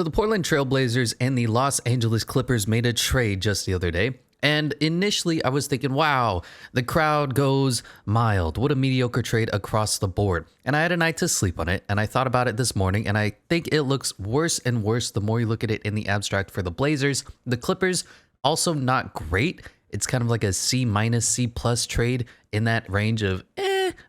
So the Portland Trail Blazers and the Los Angeles Clippers made a trade just the other day. And initially I was thinking, wow, the crowd goes mild. What a mediocre trade across the board. And I had a night to sleep on it. And I thought about it this morning. And I think it looks worse and worse the more you look at it in the abstract for the Blazers. The Clippers, also not great. It's kind of like a C minus, C plus trade in that range of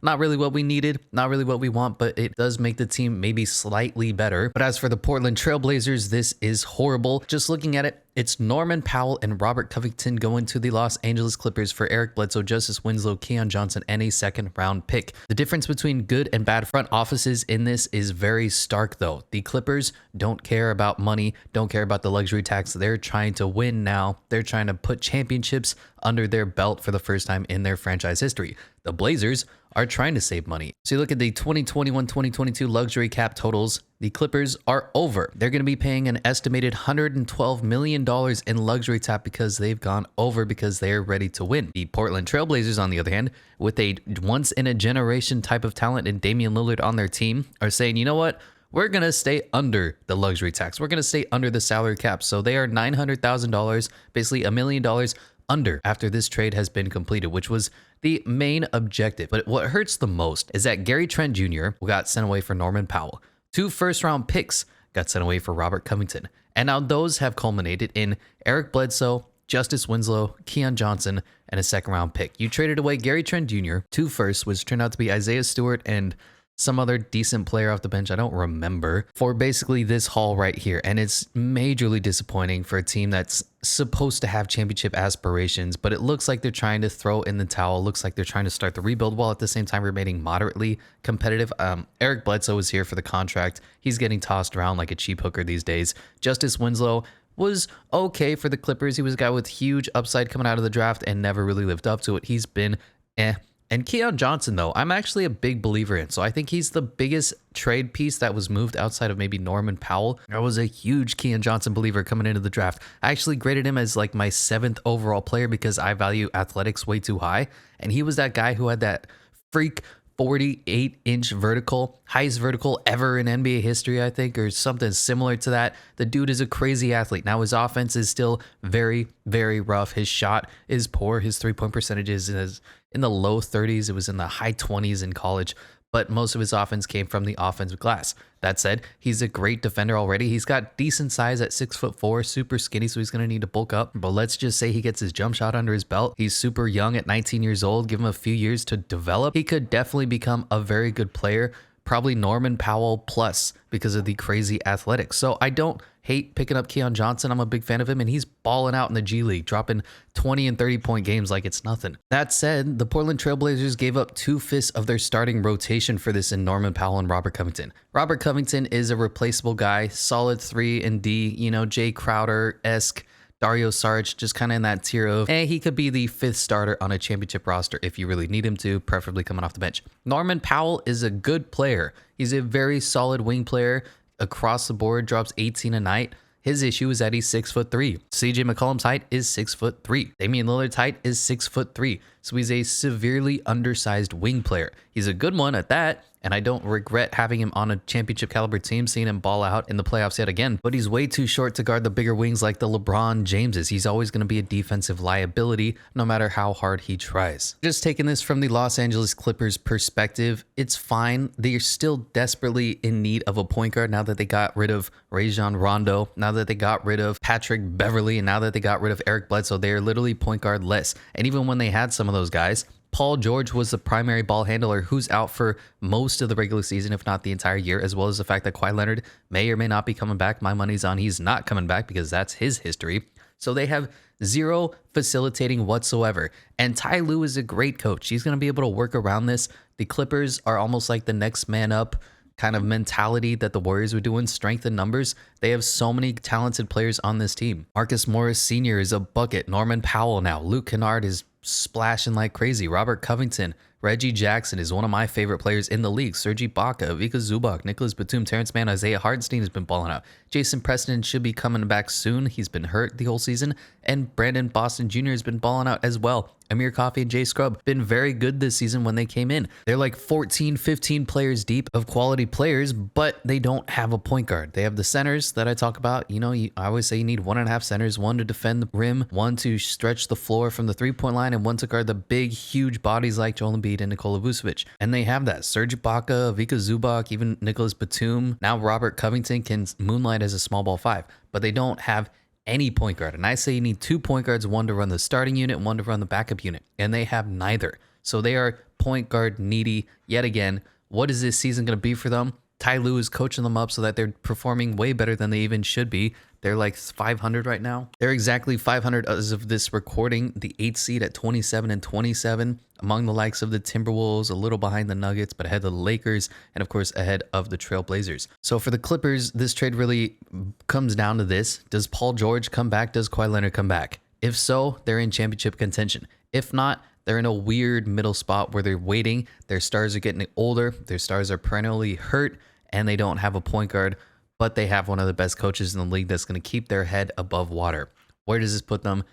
not really what we needed, not really what we want, but it does make the team maybe slightly better. But as for the Portland Trail Blazers, this is horrible. Just looking at it, it's Norman Powell and Robert Covington going to the Los Angeles Clippers for Eric Bledsoe, Justice Winslow, Keon Johnson, and a second-round pick. The difference between good and bad front offices in this is very stark, though. The Clippers don't care about money, don't care about the luxury tax. They're trying to win now. They're trying to put championships under their belt for the first time in their franchise history. The Blazers are trying to save money. So you look at the 2021-2022 luxury cap totals, the Clippers are over. They're going to be paying an estimated $112 million in luxury tax because they've gone over because they're ready to win. The Portland Trail Blazers, on the other hand, with a once-in-a-generation type of talent in Damian Lillard on their team, are saying, you know what? We're going to stay under the luxury tax. We're going to stay under the salary cap. So they are $900,000, basically $1 million under after this trade has been completed, which was the main objective. But what hurts the most is that Gary Trent Jr. got sent away for Norman Powell. 2 first-round picks got sent away for Robert Covington. And now those have culminated in Eric Bledsoe, Justice Winslow, Keon Johnson, and a second-round pick. You traded away Gary Trent Jr., 2 firsts, which turned out to be Isaiah Stewart and some other decent player off the bench, I don't remember, for basically this haul right here. And it's majorly disappointing for a team that's supposed to have championship aspirations, but it looks like they're trying to throw in the towel. It looks like they're trying to start the rebuild while at the same time remaining moderately competitive. Eric Bledsoe is here for the contract. He's getting tossed around like a cheap hooker these days. Justice Winslow was okay for the Clippers. He was a guy with huge upside coming out of the draft and never really lived up to it. He's been And Keon Johnson, though, I'm actually a big believer in. So I think he's the biggest trade piece that was moved outside of maybe Norman Powell. I was a huge Keon Johnson believer coming into the draft. I actually graded him as like my 7th overall player because I value athletics way too high. And he was that guy who had that freak 48-inch vertical, highest vertical ever in NBA history, I think, or something similar to that. The dude is a crazy athlete. Now his offense is still very, very rough. His shot is poor. His three-point percentages is in the low 30s. It was in the high 20s in college, but most of his offense came from the offensive glass. That said, he's a great defender already. He's got decent size at 6'4", super skinny, so he's going to need to bulk up. But let's just say he gets his jump shot under his belt. He's super young at 19 years old. Give him a few years to develop. He could definitely become a very good player, probably Norman Powell plus because of the crazy athletics. So I don't hate picking up Keon Johnson. I'm a big fan of him, and he's balling out in the G League, dropping 20 and 30-point games like it's nothing. That said, the Portland Trail Blazers gave up 2/5 of their starting rotation for this in Norman Powell and Robert Covington. Robert Covington is a replaceable guy, solid 3 and D, Jay Crowder-esque, Dario Saric, just kind of in that tier of, he could be the 5th starter on a championship roster if you really need him to, preferably coming off the bench. Norman Powell is a good player. He's a very solid wing player. Across the board, drops 18 a night. His issue is that he's 6'3". CJ McCollum's height is 6'3". Damian Lillard's height is 6'3". So he's a severely undersized wing player. He's a good one at that, and I don't regret having him on a championship caliber team, seeing him ball out in the playoffs yet again. But he's way too short to guard the bigger wings like the LeBron Jameses. He's always going to be a defensive liability no matter how hard he tries. Just taking this from the Los Angeles Clippers perspective, it's fine. They're still desperately in need of a point guard now that they got rid of Rajon Rondo, now that they got rid of Patrick Beverley, and now that they got rid of Eric Bledsoe. They are literally point guard less. And even when they had some of those guys, Paul George was the primary ball handler who's out for most of the regular season, if not the entire year, as well as the fact that Kawhi Leonard may or may not be coming back. My money's on he's not coming back because that's his history. So they have zero facilitating whatsoever. And Ty Lue is a great coach. He's going to be able to work around this. The Clippers are almost like the next man up kind of mentality that the Warriors were doing, strength in numbers. They have so many talented players on this team. Marcus Morris Sr. is a bucket. Norman Powell now. Luke Kennard is splashing like crazy. Robert Covington, Reggie Jackson is one of my favorite players in the league. Serge Ibaka, Vika Zubac, Nicholas Batum, Terrence Mann, Isaiah Hardenstein has been balling out. Jason Preston should be coming back soon. He's been hurt the whole season. And Brandon Boston Jr. has been balling out as well. Amir Coffey and Jay Scrub been very good this season when they came in. They're like 14, 15 players deep of quality players, but they don't have a point guard. They have the centers that I talk about. You know, I always say you need 1.5 centers, one to defend the rim, one to stretch the floor from the three-point line, and one to guard the big, huge bodies like Joel Embiid and Nikola Vucevic. And they have that. Serge Ibaka, Vika Zubac, even Nicholas Batum. Now Robert Covington can moonlight as a small ball 5, but they don't have any point guard. And I say you need 2 point guards, one to run the starting unit, one to run the backup unit. And they have neither. So they are point guard needy yet again. What is this season going to be for them? Ty Lue is coaching them up so that they're performing way better than they even should be. They're like 500 right now. They're exactly 500 as of this recording. The 8th seed at 27-27 among the likes of the Timberwolves, a little behind the Nuggets, but ahead of the Lakers, and of course ahead of the Trail Blazers. So for the Clippers, this trade really comes down to this. Does Paul George come back? Does Kawhi Leonard come back? If so, they're in championship contention. If not, they're in a weird middle spot where they're waiting. Their stars are getting older. Their stars are perennially hurt, and they don't have a point guard, but they have one of the best coaches in the league that's going to keep their head above water. Where does this put them?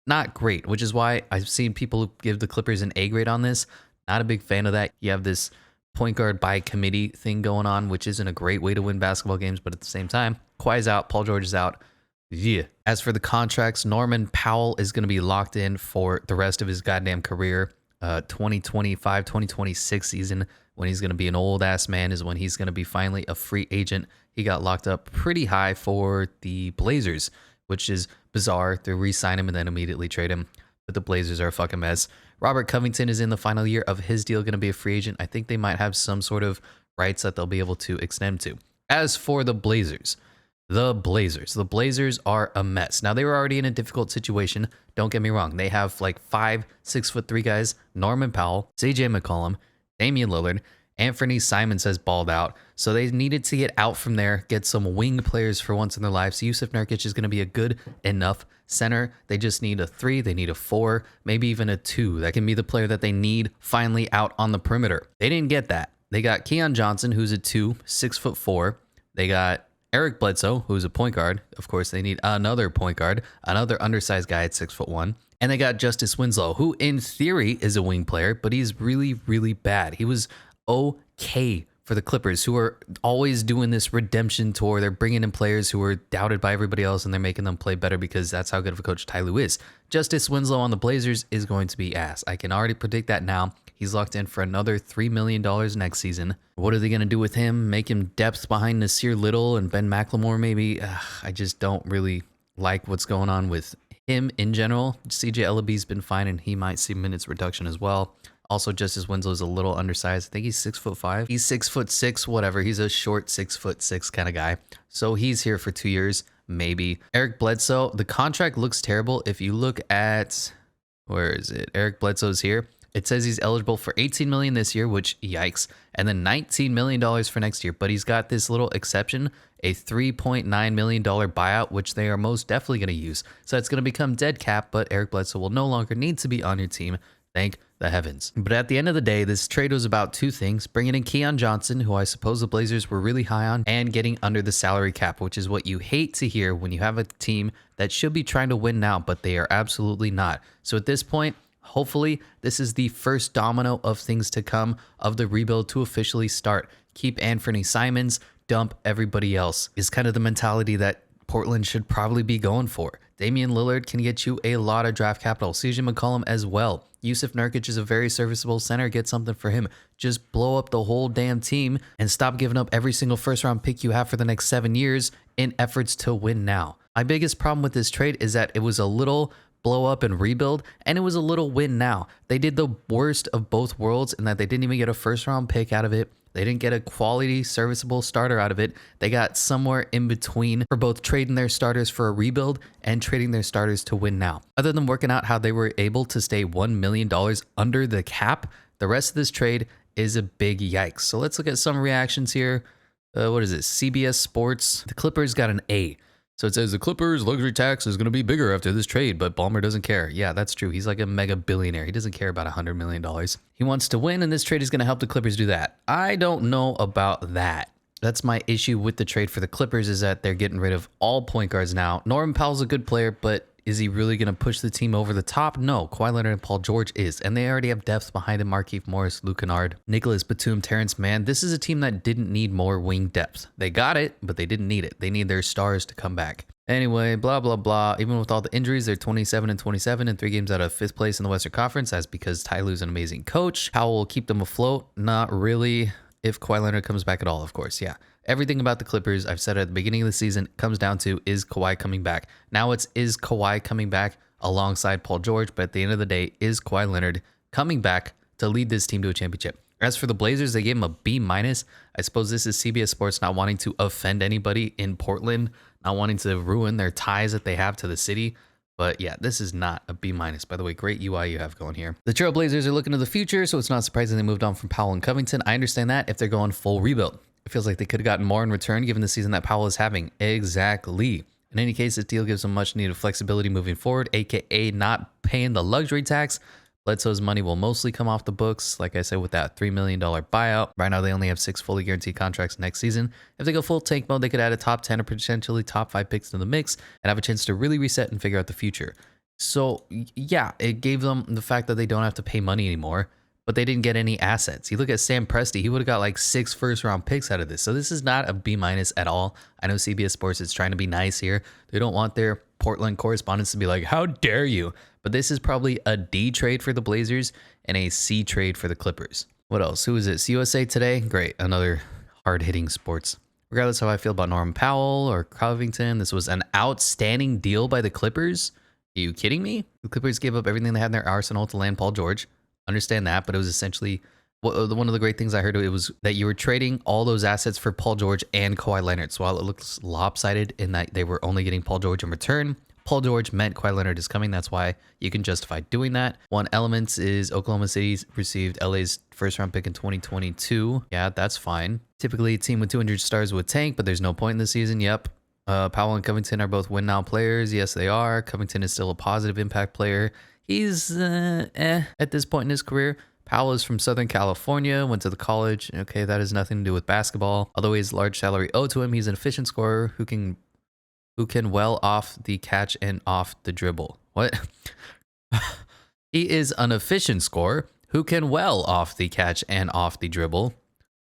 Not great, which is why I've seen people give the Clippers an A grade on this. Not a big fan of that. You have this point guard by committee thing going on, which isn't a great way to win basketball games, but at the same time, Kawhi's out, Paul George is out. Yeah. As for the contracts, Norman Powell is going to be locked in for the rest of his goddamn career. 2025, 2026 season, when he's going to be an old ass man, is when he's going to be finally a free agent. He got locked up pretty high for the Blazers, which is bizarre. They re-sign him and then immediately trade him. But the Blazers are a fucking mess. Robert Covington is in the final year of his deal, going to be a free agent. I think they might have some sort of rights that they'll be able to extend to. As for the Blazers are a mess. Now, they were already in a difficult situation. Don't get me wrong. They have like 5 6'3" guys, Norman Powell, CJ McCollum, Damian Lillard, Anthony Simons has balled out. So they needed to get out from there, get some wing players for once in their lives. Yusuf Nurkic is going to be a good enough center. They just need a 3, they need a 4, maybe even a 2. That can be the player that they need finally out on the perimeter. They didn't get that. They got Keon Johnson, who's a 2, 6'4". They got Eric Bledsoe, who's a point guard. Of course, they need another point guard, another undersized guy at 6'1". And they got Justice Winslow, who in theory is a wing player, but he's really, really bad. He was okay for the Clippers, who are always doing this redemption tour. They're bringing in players who are doubted by everybody else, and they're making them play better because that's how good of a coach Ty Lue is. Justice Winslow on the Blazers is going to be ass. I can already predict that now. He's locked in for another $3 million next season. What are they going to do with him? Make him depth behind Nasir Little and Ben McLemore maybe? I just don't really like what's going on with him in general. CJ Ellaby's been fine, and he might see minutes reduction as well. Also, Justice Winslow is a little undersized. I think he's 6'5". He's 6'6", whatever. He's a short 6'6" kind of guy. So he's here for 2 years, maybe. Eric Bledsoe, the contract looks terrible. If you look at, where is it? Eric Bledsoe's here. It says he's eligible for $18 million this year, which yikes, and then $19 million for next year. But he's got this little exception, a $3.9 million buyout, which they are most definitely going to use. So it's going to become dead cap, but Eric Bledsoe will no longer need to be on your team. Thank the heavens. But at the end of the day, this trade was about 2 things: bringing in Keon Johnson, who I suppose the Blazers were really high on, and getting under the salary cap, which is what you hate to hear when you have a team that should be trying to win now, but they are absolutely not. So at this point, hopefully, this is the first domino of things to come of the rebuild to officially start. Keep Anthony Simons, dump everybody else, is kind of the mentality that Portland should probably be going for. Damian Lillard can get you a lot of draft capital. CJ McCollum as well. Yusuf Nurkic is a very serviceable center. Get something for him. Just blow up the whole damn team and stop giving up every single first-round pick you have for the next 7 years in efforts to win now. My biggest problem with this trade is that it was a little blow up and rebuild, and it was a little win now. They did the worst of both worlds in that they didn't even get a first-round pick out of it. They didn't get a quality, serviceable starter out of it. They got somewhere in between for both trading their starters for a rebuild and trading their starters to win now. Other than working out how they were able to stay $1 million under the cap, the rest of this trade is a big yikes. So let's look at some reactions here. What is it? CBS Sports. The Clippers got an A. So it says the Clippers luxury tax is going to be bigger after this trade, but Ballmer doesn't care. Yeah, that's true. He's like a mega billionaire. He doesn't care about $100 million. He wants to win, and this trade is going to help the Clippers do that. I don't know about that. That's my issue with the trade for the Clippers, is that they're getting rid of all point guards now. Norman Powell's a good player, but is he really going to push the team over the top? No. Kawhi Leonard and Paul George is. And they already have depth behind him. Markieff Morris, Luke Kennard, Nicholas Batum, Terrence Mann. This is a team that didn't need more wing depth. They got it, but they didn't need it. They need their stars to come back. Anyway, blah, blah, blah. Even with all the injuries, they're 27-27 and 3 games out of 5th place in the Western Conference. That's because Ty Lue's an amazing coach. Powell will keep them afloat. Not really. If Kawhi Leonard comes back at all, of course. Yeah. Everything about the Clippers, I've said at the beginning of the season, comes down to, is Kawhi coming back? Now it's, is Kawhi coming back alongside Paul George? But at the end of the day, is Kawhi Leonard coming back to lead this team to a championship? As for the Blazers, they gave him a B-. I suppose this is CBS Sports not wanting to offend anybody in Portland, not wanting to ruin their ties that they have to the city. But yeah, this is not a B-. By the way, great UI you have going here. The Trailblazers are looking to the future, so it's not surprising they moved on from Powell and Covington. I understand that if they're going full rebuild. It feels like they could have gotten more in return given the season that Powell is having. Exactly. In any case, this deal gives them much needed flexibility moving forward, aka not paying the luxury tax. Bledsoe's money will mostly come off the books, like I said, with that $3 million buyout. Right now, they only have 6 fully guaranteed contracts next season. If they go full tank mode, they could add a top 10 or potentially top 5 picks to the mix and have a chance to really reset and figure out the future. So, yeah, it gave them the fact that they don't have to pay money anymore, but they didn't get any assets. You look at Sam Presti, he would have got like 6 first-round picks out of this. So this is not a B- at all. I know CBS Sports is trying to be nice here. They don't want their Portland correspondents to be like, how dare you? But this is probably a D trade for the Blazers and a C trade for the Clippers. What else? Who is it? USA Today? Great. Another hard-hitting sports. Regardless of how I feel about Norman Powell or Covington, this was an outstanding deal by the Clippers. Are you kidding me? The Clippers gave up everything they had in their arsenal to land Paul George. Understand that, but it was essentially one of the great things I heard. It was that you were trading all those assets for Paul George and Kawhi Leonard. So while it looks lopsided in that they were only getting Paul George in return, Paul George meant Kawhi Leonard is coming. That's why you can justify doing that. One element is Oklahoma City received LA's first-round pick in 2022. Yeah, that's fine. Typically, a team with 200 stars would tank, but there's no point in the season. Yep. Powell and Covington are both win-now players. Yes, they are. Covington is still a positive impact player. He's at this point in his career. Powell is from Southern California, went to the college. Okay, that has nothing to do with basketball. Although he has large salary owed to him, he's an efficient scorer who can well off the catch and off the dribble. What? He is an efficient scorer who can well off the catch and off the dribble.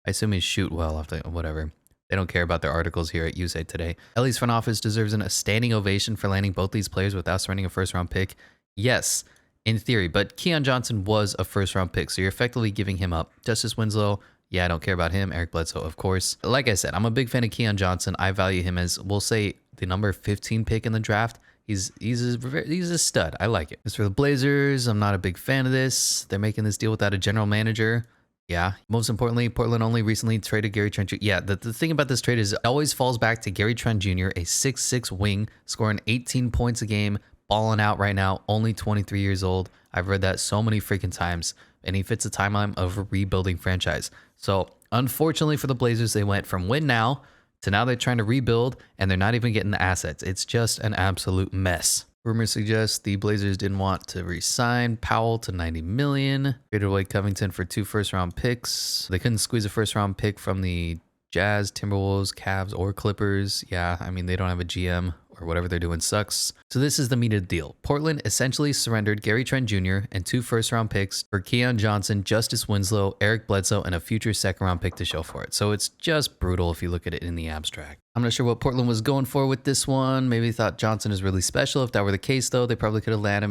I assume he shoot well off the whatever. They don't care about their articles here at USA Today. LA's front office deserves a standing ovation for landing both these players without surrendering a first-round pick. Yes, in theory, but Keon Johnson was a first-round pick, so you're effectively giving him up. Justice Winslow, yeah, I don't care about him. Eric Bledsoe, of course. Like I said, I'm a big fan of Keon Johnson. I value him as, we'll say, the number 15 pick in the draft. He's a stud. I like it. As for the Blazers, I'm not a big fan of this. They're making this deal without a general manager. Yeah. Most importantly, Portland only recently traded Gary Trent Jr. Yeah, the thing about this trade is it always falls back to Gary Trent Jr., a 6'6" wing, scoring 18 points a game, balling out right now, only 23 years old. I've read that so many freaking times, and he fits the timeline of a rebuilding franchise. So, unfortunately for the Blazers, they went from win now to now they're trying to rebuild, and they're not even getting the assets. It's just an absolute mess. Rumors suggest the Blazers didn't want to re-sign Powell to $90 million. Traded away Covington for 2 first-round picks. They couldn't squeeze a first-round pick from the Jazz, Timberwolves, Cavs, or Clippers. Yeah, I mean, they don't have a GM, or whatever they're doing sucks. So this is the meat of the deal. Portland essentially surrendered Gary Trent Jr. and 2 first-round picks for Keon Johnson, Justice Winslow, Eric Bledsoe, and a future second-round pick to show for it. So it's just brutal if you look at it in the abstract. I'm not sure what Portland was going for with this one. Maybe they thought Johnson is really special. If that were the case, though, they probably could have had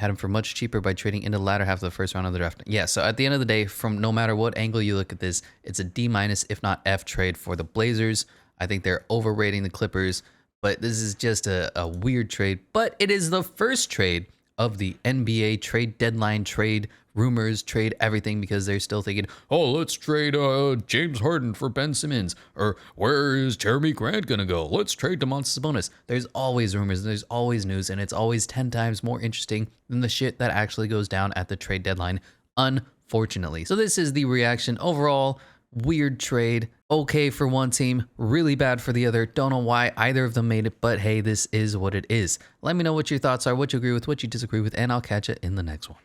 him for much cheaper by trading into the latter half of the first round of the draft. Yeah, so at the end of the day, from no matter what angle you look at this, it's a D-, if not F trade for the Blazers. I think they're overrating the Clippers, but this is just a weird trade. But it is the first trade of the NBA trade deadline, trade rumors, trade everything, because they're still thinking, oh, let's trade James Harden for Ben Simmons, or where is Jeremy Grant gonna go? Let's trade DeMontis Sabonis. There's always rumors, and there's always news, and it's always 10 times more interesting than the shit that actually goes down at the trade deadline, unfortunately. So this is the reaction. Overall, weird trade. Okay for one team, really bad for the other. Don't know why either of them made it, but hey, this is what it is. Let me know what your thoughts are, what you agree with, what you disagree with, and I'll catch you in the next one.